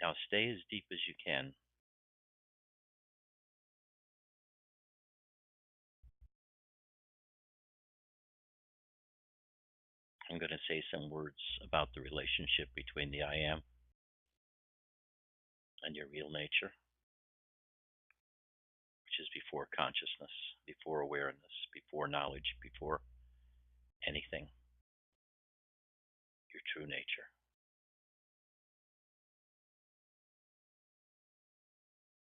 Now stay as deep as you can. I'm going to say some words about the relationship between the I am and your real nature, which is before consciousness, before awareness, before knowledge, before anything, your true nature.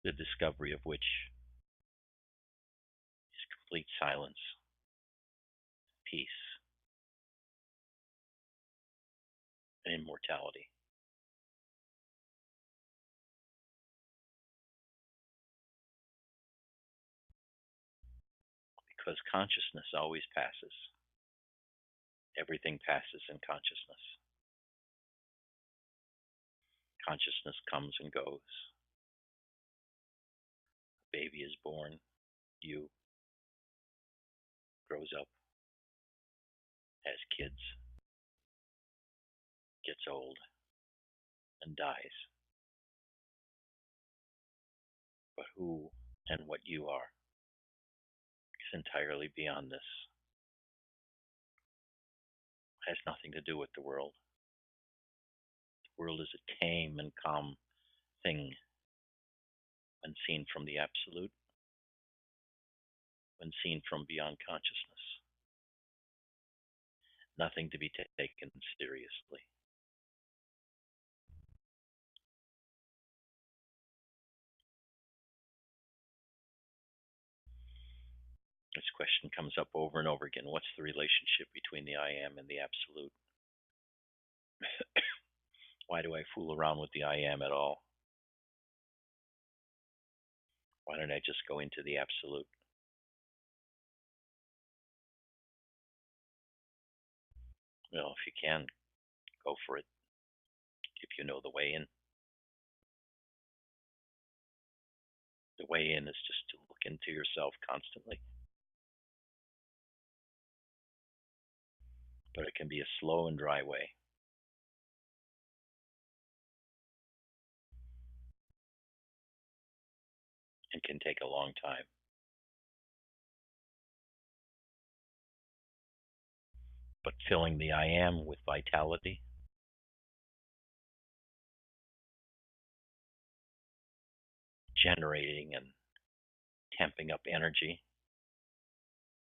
The discovery of which is complete silence, peace, and immortality. Because consciousness always passes. Everything passes in consciousness. Consciousness comes and goes. A baby is born. You grows up, has kids, gets old, and dies. But who and what you are is entirely beyond this. It has nothing to do with the world. The world is a tame and calm thing when seen from the absolute, when seen from beyond consciousness. Nothing to be taken seriously. This question comes up over and over again. What's the relationship between the I am and the absolute? Why do I fool around with the I am at all? Why don't I just go into the absolute? Well, if you can, go for it. If you know the way in. The way in is just to look into yourself constantly. But it can be a slow and dry way. And can take a long time. But filling the I am with vitality, generating and tamping up energy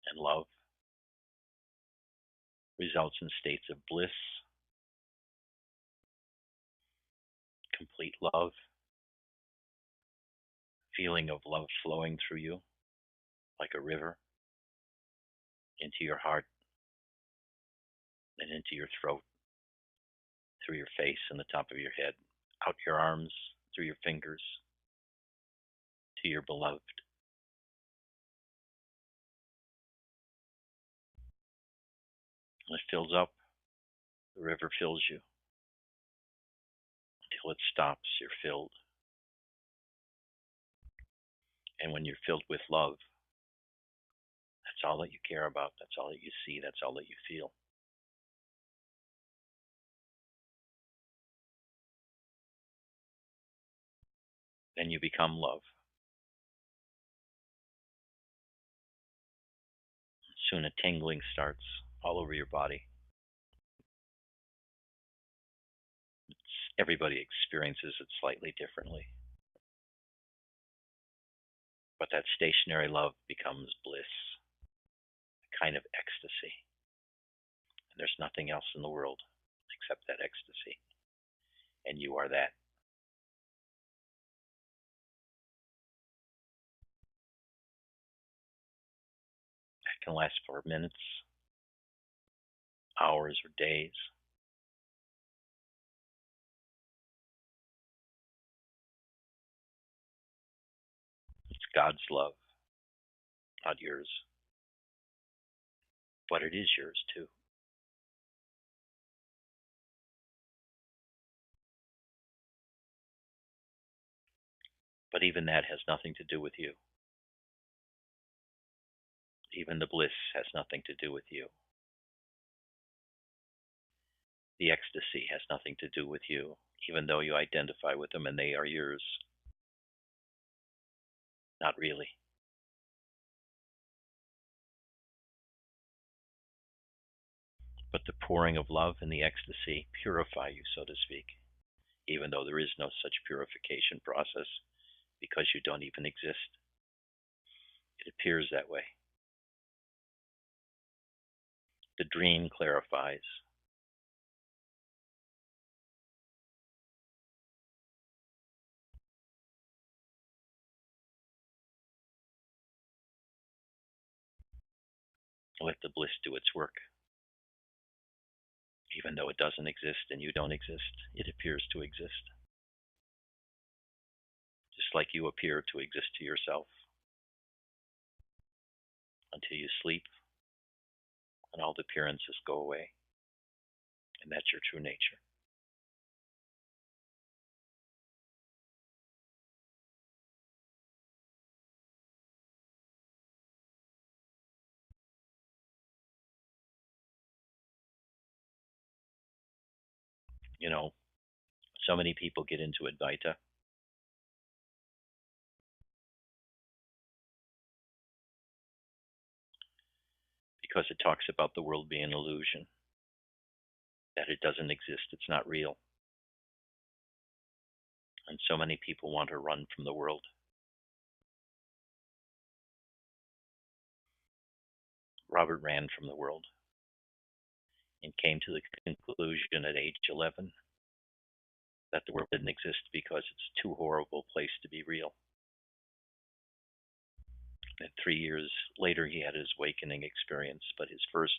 and love results in states of bliss, complete love, feeling of love flowing through you like a river into your heart and into your throat, through your face and the top of your head, out your arms, through your fingers, to your beloved. When it fills up, the river fills you. Until it stops, you're filled. And when you're filled with love, that's all that you care about. That's all that you see. That's all that you feel. Then you become love. Soon a tingling starts all over your body. Everybody experiences it slightly differently. But that stationary love becomes bliss, a kind of ecstasy. And there's nothing else in the world except that ecstasy. And you are that. That can last for minutes, hours, or days. It's God's love, not yours. But it is yours too. But even that has nothing to do with you. Even the bliss has nothing to do with you. The ecstasy has nothing to do with you, even though you identify with them and they are yours. Not really. But the pouring of love and the ecstasy purify you, so to speak, even though there is no such purification process because you don't even exist. It appears that way. The dream clarifies. Let the bliss do its work. Even though it doesn't exist and you don't exist, it appears to exist. Just like you appear to exist to yourself until you sleep and all the appearances go away. And that's your true nature. You know, so many people get into Advaita because it talks about the world being an illusion, that it doesn't exist, it's not real. And so many people want to run from the world. Robert ran from the world and came to the conclusion at age 11 that the world didn't exist because it's too horrible a place to be real. And 3 years later, he had his awakening experience, but his first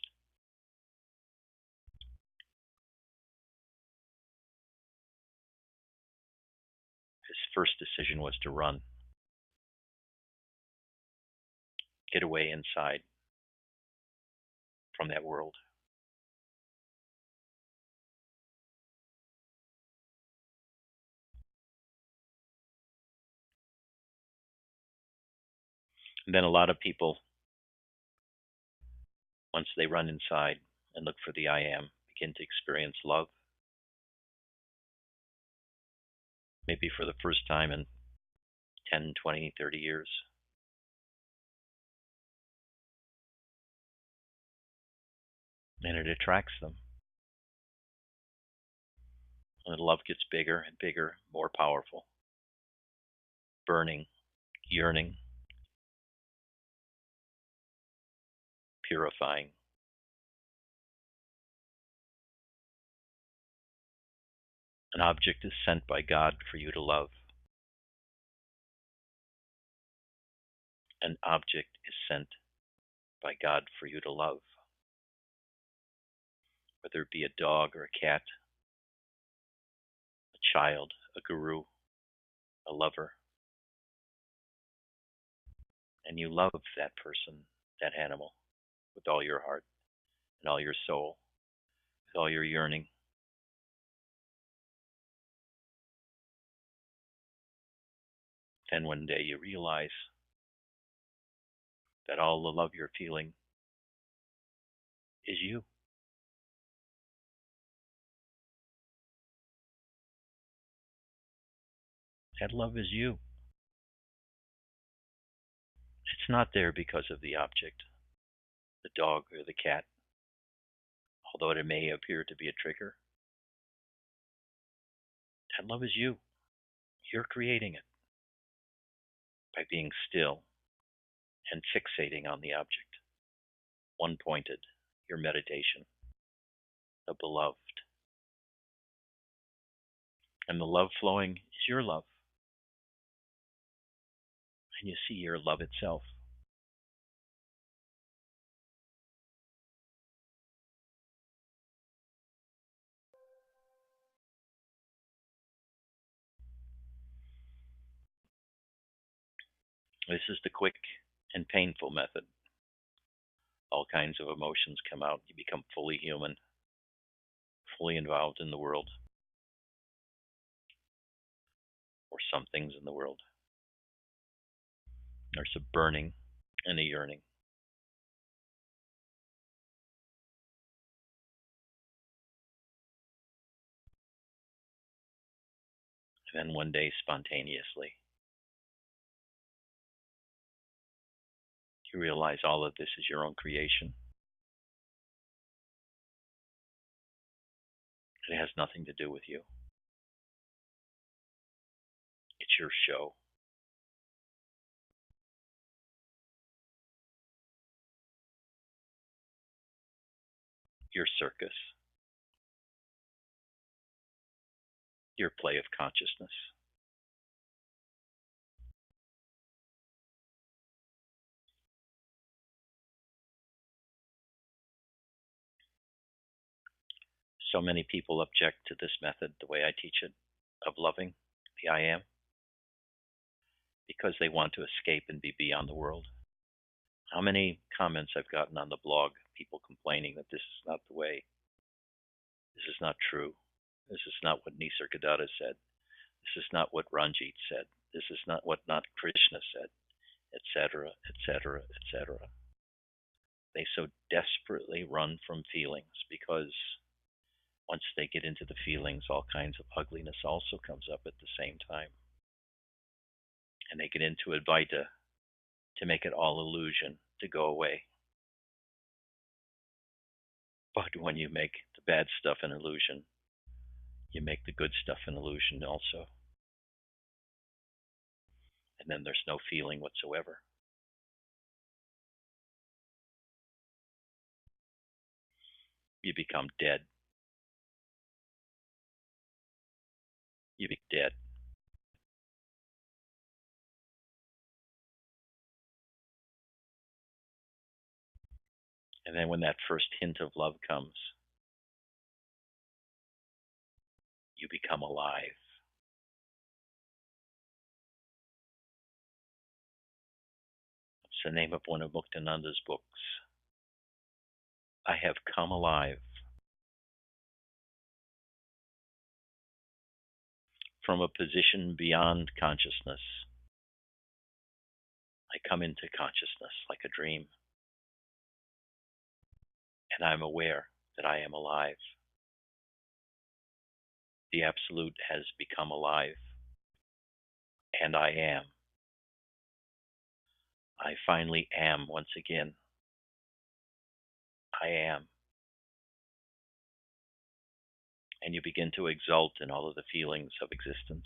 decision was to run, get away inside from that world. And then a lot of people, once they run inside and look for the I am, begin to experience love. Maybe for the first time in 10, 20, 30 years. And it attracts them. And the love gets bigger and bigger, more powerful, burning, yearning, purifying. An object is sent by God for you to love. An object is sent by God for you to love. Whether it be a dog or a cat, a child, a guru, a lover. And you love that person, that animal, with all your heart and all your soul, with all your yearning. Then one day you realize that all the love you're feeling is you. That love is you. It's not there because of the object, the dog or the cat, although it may appear to be a trigger. That love is you. You're creating it by being still and fixating on the object. One pointed, your meditation, the beloved. And the love flowing is your love. And you see your love itself. This is the quick and painful method. All kinds of emotions come out. You become fully human, fully involved in the world, or some things in the world. There's a burning and a yearning. And then one day, spontaneously, you realize all of this is your own creation. It has nothing to do with you. It's your show. Your circus. Your play of consciousness. So many people object to this method, the way I teach it, of loving the I am, because they want to escape and be beyond the world. How many comments I've gotten on the blog, people complaining that this is not the way, this is not true, this is not what Nisargadatta said, this is not what Ranjit said, this is not what not Krishna said, etc., etc., etc. They so desperately run from feelings because once they get into the feelings, all kinds of ugliness also comes up at the same time. And they get into Advaita to make it all illusion, to go away. But when you make the bad stuff an illusion, you make the good stuff an illusion also. And then there's no feeling whatsoever. You become dead. You be dead. And then when that first hint of love comes, you become alive. It's the name of one of Muktananda's books. I have come alive. From a position beyond consciousness, I come into consciousness like a dream. And I'm aware that I am alive. The Absolute has become alive. And I am. I finally am once again. I am. And you begin to exult in all of the feelings of existence.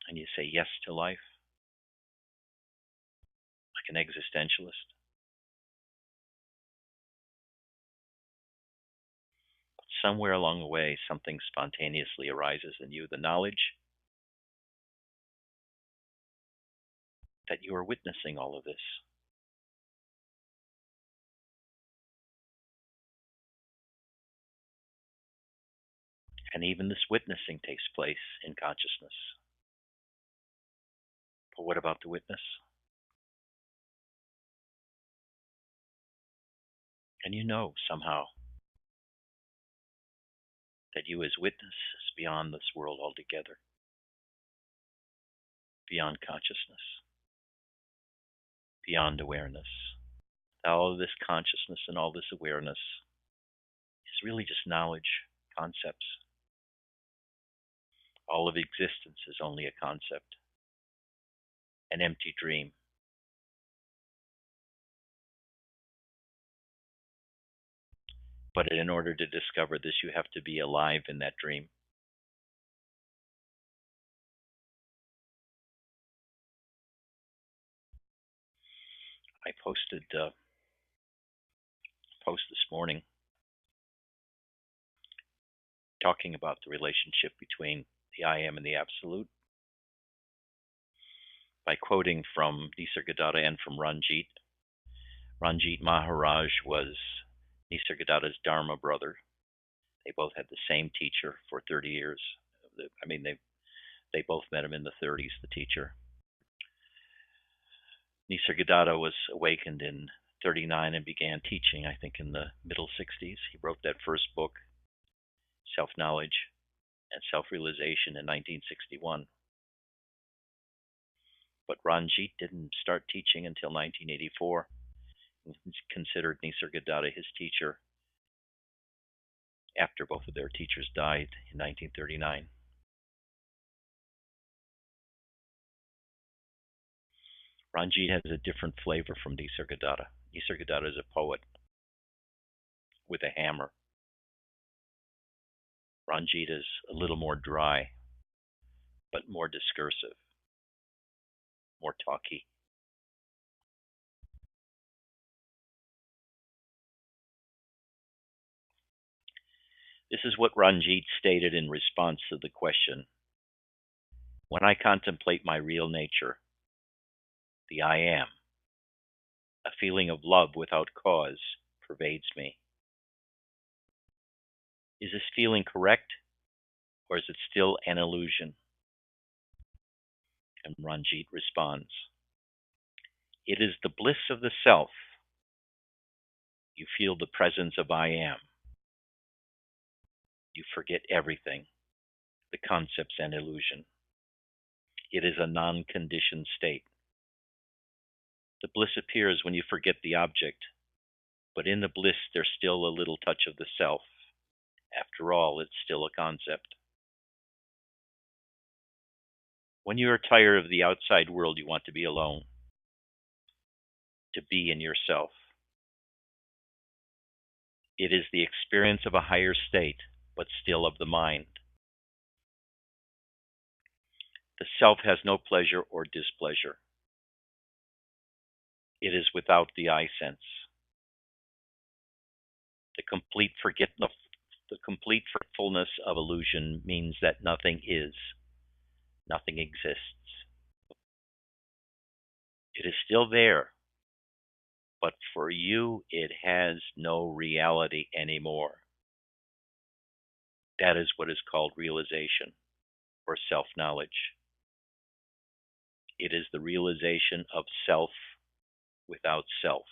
And you say yes to life, like an existentialist. But somewhere along the way, something spontaneously arises in you, the knowledge that you are witnessing all of this. And even this witnessing takes place in consciousness. But what about the witness? And you know somehow that you as witness is beyond this world altogether, beyond consciousness, beyond awareness. All of this consciousness and all this awareness is really just knowledge, concepts. All of existence is only a concept, an empty dream. But in order to discover this, you have to be alive in that dream. I posted a post this morning talking about the relationship between the I am and the Absolute by quoting from Nisargadatta and from Ranjit. Ranjit Maharaj was Nisargadatta's Dharma brother. They both had the same teacher for 30 years. They both met him in the 30s, the teacher. Nisargadatta was awakened in 39 and began teaching, I think, in the middle 60s. He wrote that first book, Self-Knowledge and Self-Realization, in 1961. But Ranjit didn't start teaching until 1984. He considered Nisargadatta his teacher. after both of their teachers died in 1939. Ranjit has a different flavor from Nisargadatta. Nisargadatta is a poet with a hammer. Ranjit is a little more dry, but more discursive, more talky. This is what Ranjit stated in response to the question, "When I contemplate my real nature, the I am, a feeling of love without cause pervades me. Is this feeling correct, or is it still an illusion?" And Ranjit responds, "It is the bliss of the self. You feel the presence of I am. You forget everything, the concepts and illusion. It is a non-conditioned state. The bliss appears when you forget the object, but in the bliss there's still a little touch of the self. After all, it's still a concept. When you are tired of the outside world, you want to be alone, to be in yourself. It is the experience of a higher state, but still of the mind. The self has no pleasure or displeasure. It is without the I sense. The complete forgetfulness of illusion means that nothing is, nothing exists. It is still there, but for you it has no reality anymore. That is what is called realization or self-knowledge. It is the realization of self without self.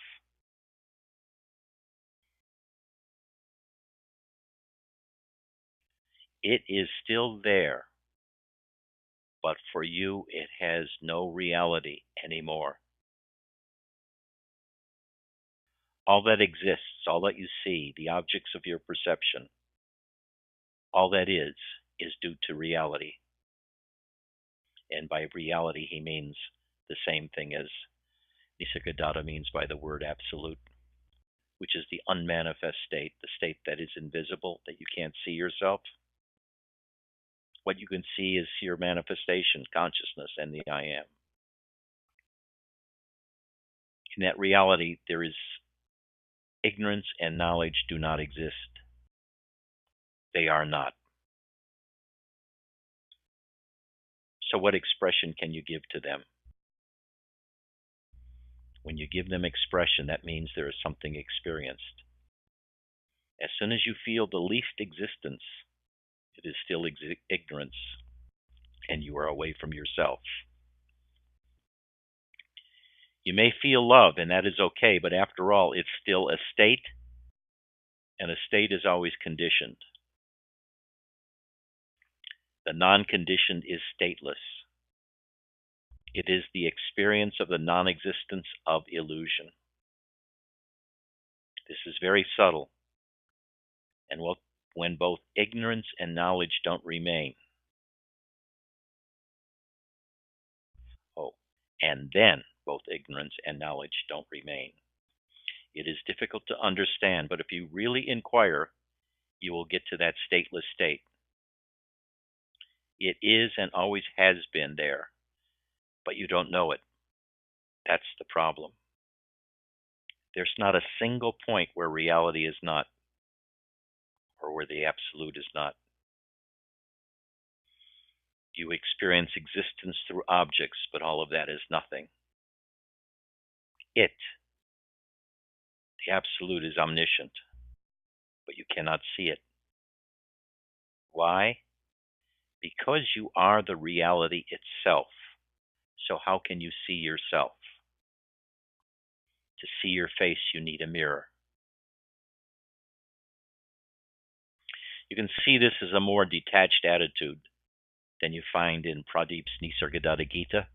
It is still there, but for you it has no reality anymore. All that exists, all that you see, the objects of your perception, all that is due to reality. And by reality, he means the same thing as Nisargadatta means by the word absolute, which is the unmanifest state, the state that is invisible, that you can't see yourself. What you can see is your manifestation, consciousness, and the I am. In that reality, there is ignorance and knowledge do not exist. They are not. So what expression can you give to them? When you give them expression, that means there is something experienced. As soon as you feel the least existence, it is still ignorance, and you are away from yourself. You may feel love, and that is okay, but after all, it's still a state, and a state is always conditioned. The non-conditioned is stateless. It is the experience of the non-existence of illusion. This is very subtle, and when both ignorance and knowledge don't remain, and then both ignorance and knowledge don't remain. It is difficult to understand, but if you really inquire, you will get to that stateless state. It is and always has been there, but you don't know it. That's the problem. There's not a single point where reality is not, or where the absolute is not. You experience existence through objects, but all of that is nothing. The absolute, is omniscient, but you cannot see it. Why? Because you are the reality itself. So how can you see yourself? To see your face, you need a mirror. You can see this as a more detached attitude than you find in Pradeep's Nisargadatta Gita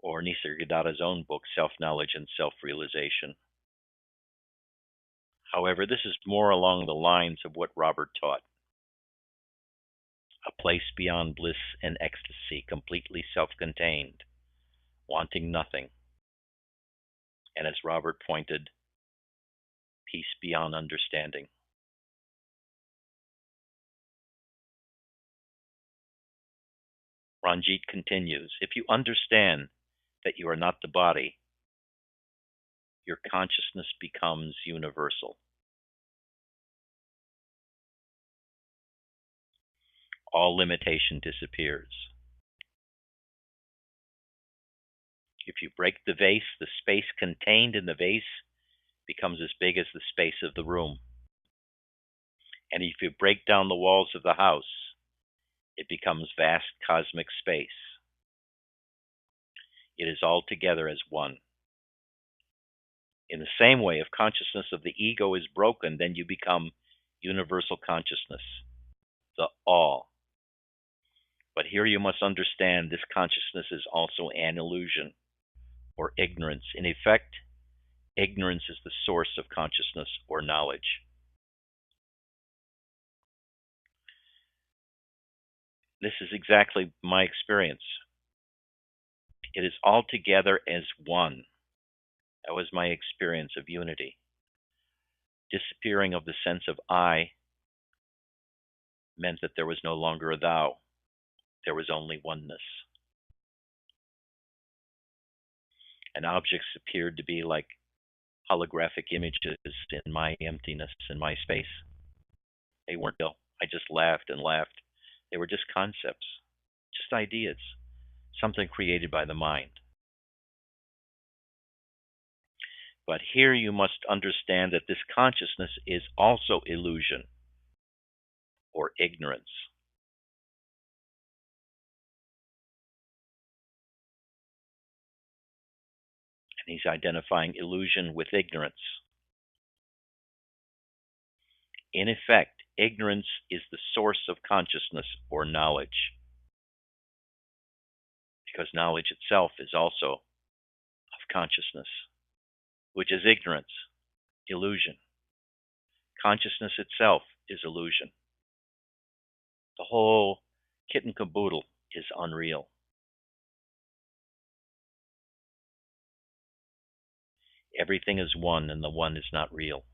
or Nisargadatta's own book, Self-Knowledge and Self-Realization. However, this is more along the lines of what Robert taught: a place beyond bliss and ecstasy, completely self-contained, wanting nothing, and as Robert pointed, peace beyond understanding. Ranjit continues, if you understand that you are not the body, your consciousness becomes universal. All limitation disappears. If you break the vase, the space contained in the vase becomes as big as the space of the room. And if you break down the walls of the house, it becomes vast cosmic space. It is all together as one. In the same way, if consciousness of the ego is broken, then you become universal consciousness, the all. But here you must understand this consciousness is also an illusion, or ignorance. In effect, ignorance is the source of consciousness or knowledge. This is exactly my experience. It is all together as one. That was my experience of unity. Disappearing of the sense of I meant that there was no longer a thou. There was only oneness. And objects appeared to be like holographic images in my emptiness, in my space. They weren't real. I just laughed and laughed. They were just concepts, just ideas, something created by the mind. But here you must understand that this consciousness is also illusion or ignorance. And he's identifying illusion with ignorance. In effect, ignorance is the source of consciousness or knowledge, because knowledge itself is also of consciousness, which is ignorance, illusion. Consciousness itself is illusion. The whole kit and caboodle is unreal. Everything is one, and the one is not real.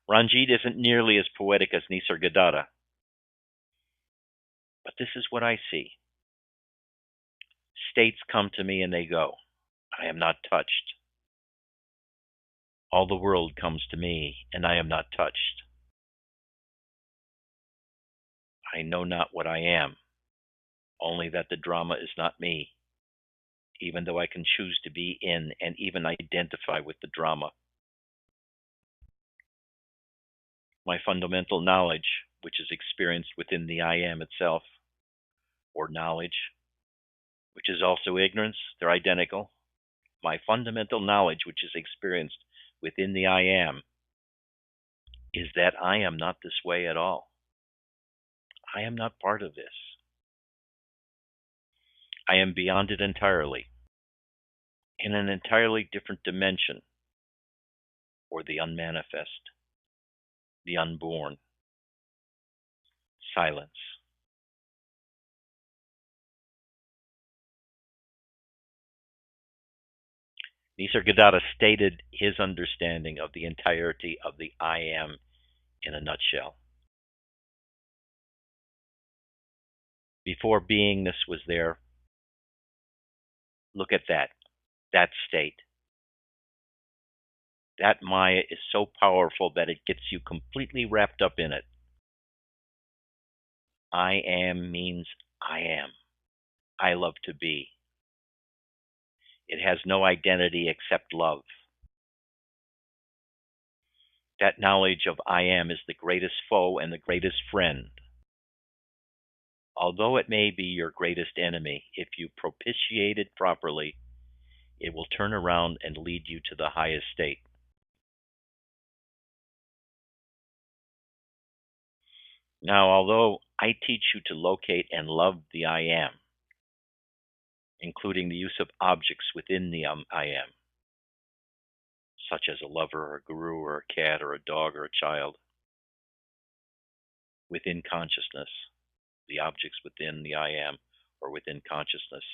Ranjit isn't nearly as poetic as Nisargadatta, but this is what I see. States come to me and they go. I am not touched. All the world comes to me, and I am not touched. I know not what I am, only that the drama is not me, even though I can choose to be in and even identify with the drama. My fundamental knowledge, which is experienced within the I am itself, or knowledge, which is also ignorance, they're identical. My fundamental knowledge, which is experienced within the I am, is that I am not this way at all. I am not part of this. I am beyond it entirely, in an entirely different dimension, or the unmanifest, the unborn, silence. Nisargadatta stated his understanding of the entirety of the I am in a nutshell. Before beingness was there, look at that state. That Maya is so powerful that it gets you completely wrapped up in it. I am means I am. I love to be. It has no identity except love. That knowledge of I am is the greatest foe and the greatest friend. Although it may be your greatest enemy, if you propitiate it properly, it will turn around and lead you to the highest state. Now, although I teach you to locate and love the I am, including the use of objects within the I am, such as a lover or a guru or a cat or a dog or a child, within consciousness, the objects within the I am or within consciousness,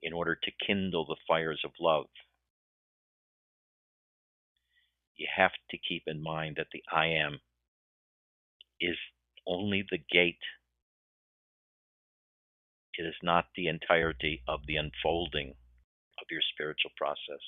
in order to kindle the fires of love, you have to keep in mind that the I am is only the gate. It is not the entirety of the unfolding of your spiritual process.